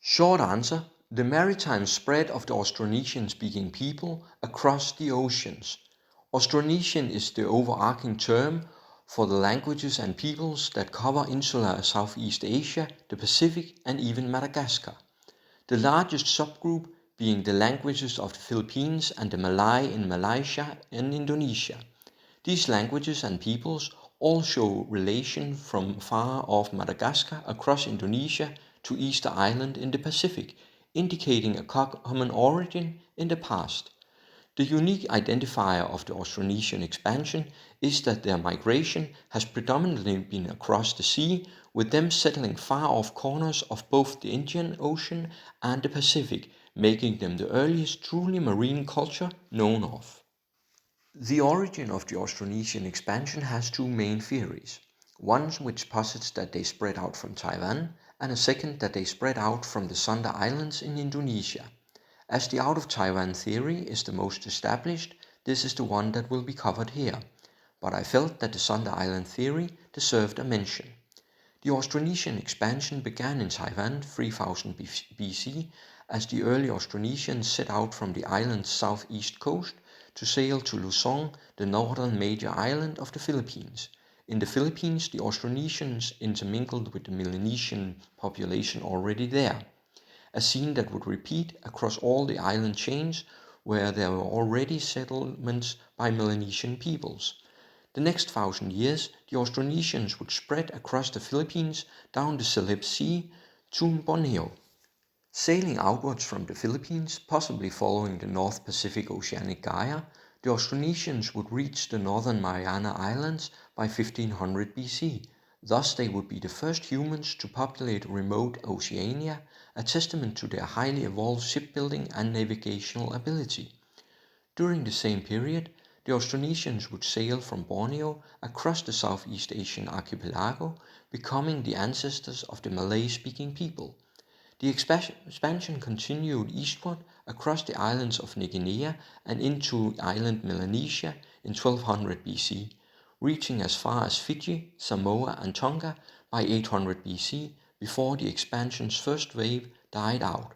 Short answer, the maritime spread of the Austronesian-speaking people across the oceans. Austronesian is the overarching term for the languages and peoples that cover insular Southeast Asia, the Pacific and even Madagascar. The largest subgroup being the languages of the Philippines and the Malay in Malaysia and Indonesia. These languages and peoples all show relation from far off Madagascar across Indonesia to Easter Island in the Pacific, indicating a common origin in the past. The unique identifier of the Austronesian expansion is that their migration has predominantly been across the sea, with them settling far off corners of both the Indian Ocean and the Pacific, making them the earliest truly marine culture known of. The origin of the Austronesian expansion has two main theories. One which posits that they spread out from Taiwan, and a second that they spread out from the Sunda Islands in Indonesia. As the out of Taiwan theory is the most established, this is the one that will be covered here, but I felt that the Sunda Island theory deserved a mention. The Austronesian expansion began in Taiwan 3000 BC as the early Austronesians set out from the island's southeast coast to sail to Luzon, the northern major island of the Philippines. In the Philippines, the Austronesians intermingled with the Melanesian population already there, a scene that would repeat across all the island chains where there were already settlements by Melanesian peoples. The next 1,000 years, the Austronesians would spread across the Philippines down the Celebes Sea to Borneo. Sailing outwards from the Philippines, possibly following the North Pacific Oceanic Gaia, the Austronesians would reach the northern Mariana Islands by 1500 BC. Thus they would be the first humans to populate remote Oceania, a testament to their highly evolved shipbuilding and navigational ability. During the same period, the Austronesians would sail from Borneo across the Southeast Asian archipelago, becoming the ancestors of the Malay-speaking people. The expansion continued eastward across the islands of New Guinea and into island Melanesia in 1200 BC, reaching as far as Fiji, Samoa and Tonga by 800 BC before the expansion's first wave died out.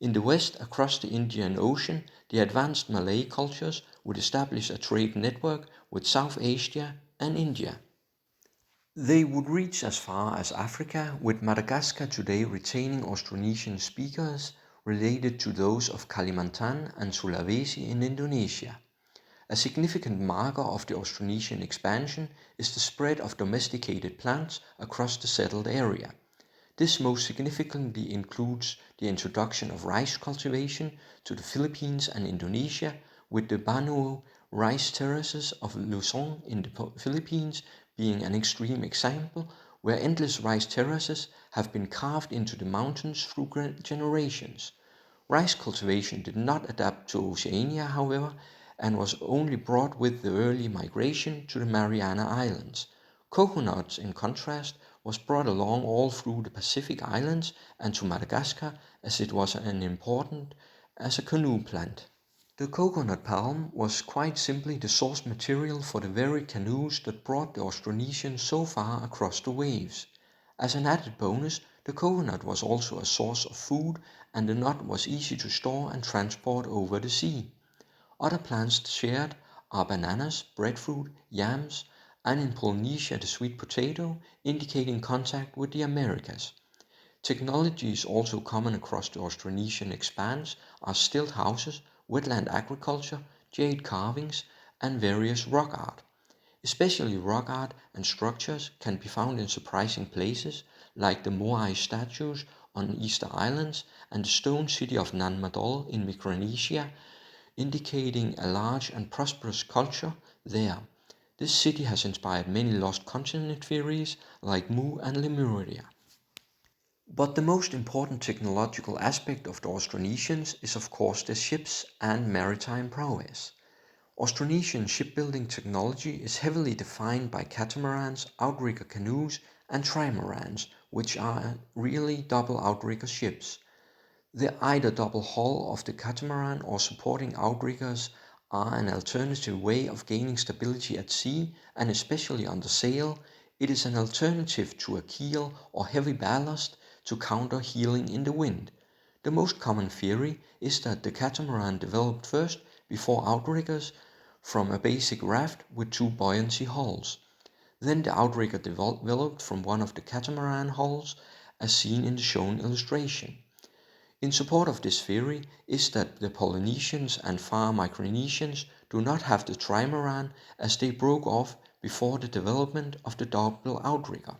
In the west, across the Indian Ocean, the advanced Malay cultures would establish a trade network with South Asia and India. They would reach as far as Africa, with Madagascar today retaining Austronesian speakers related to those of Kalimantan and Sulawesi in Indonesia. A significant marker of the Austronesian expansion is the spread of domesticated plants across the settled area. This most significantly includes the introduction of rice cultivation to the Philippines and Indonesia, with the Banua rice terraces of Luzon in the Philippines being an extreme example, where endless rice terraces have been carved into the mountains through generations. Rice cultivation did not adapt to Oceania, however, and was only brought with the early migration to the Mariana Islands. Coconuts, in contrast, was brought along all through the Pacific Islands and to Madagascar, as it was an important as a canoe plant. The coconut palm was quite simply the source material for the very canoes that brought the Austronesians so far across the waves. As an added bonus, the coconut was also a source of food, and the nut was easy to store and transport over the sea. Other plants shared are bananas, breadfruit, yams, and in Polynesia the sweet potato, indicating contact with the Americas. Technologies also common across the Austronesian expanse are stilt houses, wetland agriculture, jade carvings, and various rock art. Especially rock art and structures can be found in surprising places, like the Moai statues on Easter Islands and the stone city of Nan Madol in Micronesia, indicating a large and prosperous culture there. This city has inspired many lost continent theories like Mu and Lemuria. But the most important technological aspect of the Austronesians is of course their ships and maritime prowess. Austronesian shipbuilding technology is heavily defined by catamarans, outrigger canoes, and trimarans, which are really double outrigger ships. The either double hull of the catamaran or supporting outriggers are an alternative way of gaining stability at sea, and especially under sail. It is an alternative to a keel or heavy ballast to counter heeling in the wind. The most common theory is that the catamaran developed first before outriggers from a basic raft with two buoyancy hulls. Then the outrigger developed from one of the catamaran hulls, as seen in the shown illustration. In support of this theory is that the Polynesians and far Micronesians do not have the trimaran, as they broke off before the development of the double outrigger.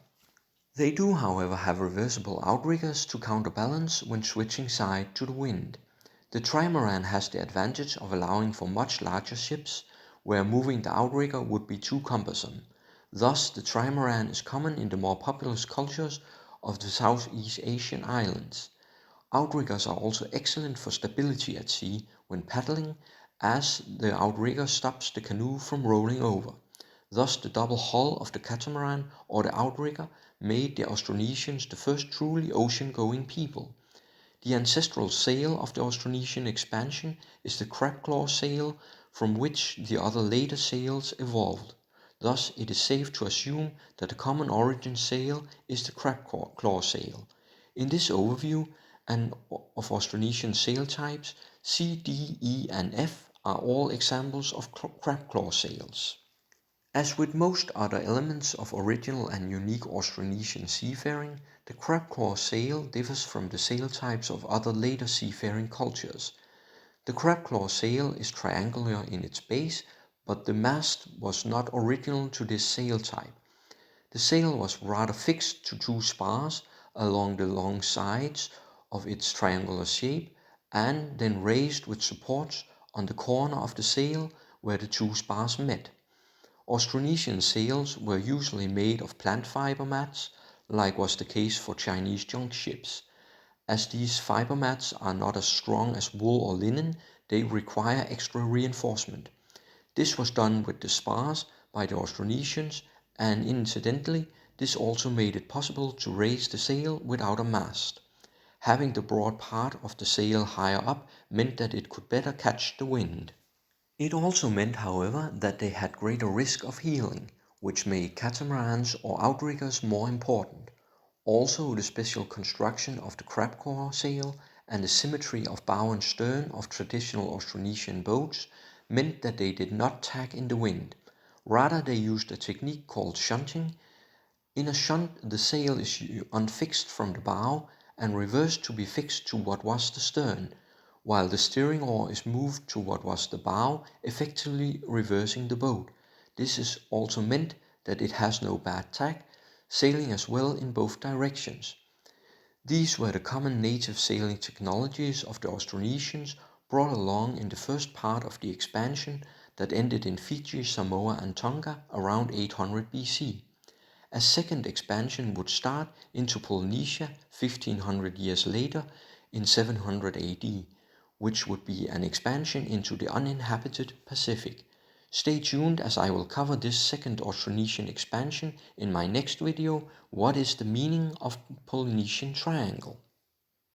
They do, however, have reversible outriggers to counterbalance when switching side to the wind. The trimaran has the advantage of allowing for much larger ships, where moving the outrigger would be too cumbersome. Thus, the trimaran is common in the more populous cultures of the Southeast Asian islands. Outriggers are also excellent for stability at sea when paddling, as the outrigger stops the canoe from rolling over. Thus the double hull of the catamaran or the outrigger made the Austronesians the first truly ocean-going people. The ancestral sail of the Austronesian expansion is the crab claw sail, from which the other later sails evolved. Thus it is safe to assume that the common origin sail is the crab claw sail. In this overview of Austronesian sail types, C, D, E and F are all examples of crab claw sails. As with most other elements of original and unique Austronesian seafaring, the crab claw sail differs from the sail types of other later seafaring cultures. The crab claw sail is triangular in its base, but the mast was not original to this sail type. The sail was rather fixed to two spars along the long sides of its triangular shape, and then raised with supports on the corner of the sail where the two spars met. Austronesian sails were usually made of plant fiber mats, like was the case for Chinese junk ships. As these fiber mats are not as strong as wool or linen, they require extra reinforcement. This was done with the spars by the Austronesians, and incidentally, this also made it possible to raise the sail without a mast. Having the broad part of the sail higher up meant that it could better catch the wind. It also meant, however, that they had greater risk of heeling, which made catamarans or outriggers more important. Also, the special construction of the crab claw sail and the symmetry of bow and stern of traditional Austronesian boats meant that they did not tack in the wind. Rather, they used a technique called shunting. In a shunt, the sail is unfixed from the bow and reversed to be fixed to what was the stern, while the steering oar is moved to what was the bow, effectively reversing the boat. This is also meant that it has no bad tack, sailing as well in both directions. These were the common native sailing technologies of the Austronesians, brought along in the first part of the expansion that ended in Fiji, Samoa and Tonga around 800 BC. A second expansion would start into Polynesia 1500 years later in 700 AD, which would be an expansion into the uninhabited Pacific. Stay tuned, as I will cover this second Austronesian expansion in my next video, What is the meaning of Polynesian Triangle?